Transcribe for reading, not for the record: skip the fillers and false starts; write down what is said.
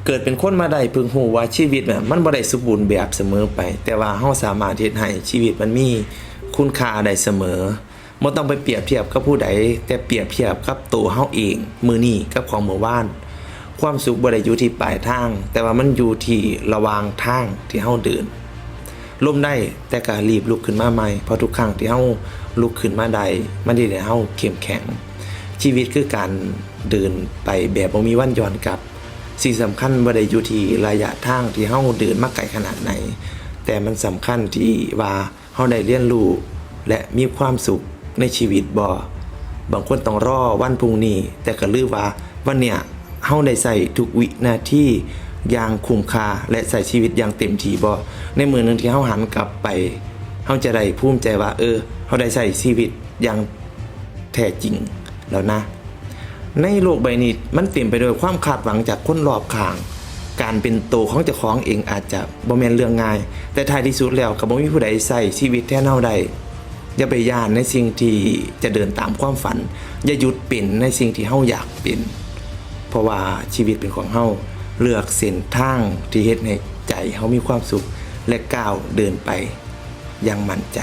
เกิดเป็นคนมาได้เพิ่งฮู้ว่าชีวิตน่ะมันบ่ได้สมบูรณ์แบบเสมอไปแต่ว่าเฮาสามารถเฮ็ดให้ชีวิตมันมีคุณค่าได้เสมอบ่ต้องไปเปรียบเทียบกับผู้ใดแต่เปรียบเทียบกับตัวเฮาเองมื้อนี้กับของเมื่อวานความสุขบ่ได้อยู่ที่ปลายทางแต่ว่ามันอยู่ที่ระหว่างทางที่เฮาเดินล้มได้แต่ก็รีบลุกขึ้นมาใหม่เพราะทุกครั้งที่เฮาลุกขึ้นมาได้มันสิได้เฮาเข้มแข็งชีวิตคือการเดินไปแบบบ่มีวันย้อนกลับสิ่งสำคัญบ่ได้อยู่ที่ระยะทางที่เฮาเดินมาไกลขนาดไหนแต่มันสำคัญที่ว่าเฮาได้เรียนรู้และมีความสุขในชีวิตบ่บางคนต้องรอวันพรุ่งนี้แต่ก็ลืมว่าวันเนี้ยเฮาได้ใส่ทุกวินาทีอย่างคุ้มค่าและใส่ชีวิตอย่างเต็มที่บ่ในมื้อนึงที่เฮาหันกลับไปเฮาจะได้ภูมิใจว่าเฮาได้ใส่ชีวิตอย่างแท้จริงแล้วนะในโลกใบนี้มันเต็มไปด้วยความคาดหวังจากคนรอบข้างการเป็นตัวของเจ้าของเองอาจจะบ่แม่นเรื่องง่ายแต่ท้ายที่สุดแล้วก็บ่มีผู้ใดใส่ชีวิตแทนเฮาได้อย่าไปย่านในสิ่งที่จะเดินตามความฝันอย่าหยุดเป็นในสิ่งที่เฮาอยากเป็นเพราะว่าชีวิตเป็นของเฮาเลือกเส้นทางที่เฮ็ดให้ใจเฮามีความสุขและก้าวเดินไปอย่างมั่นใจ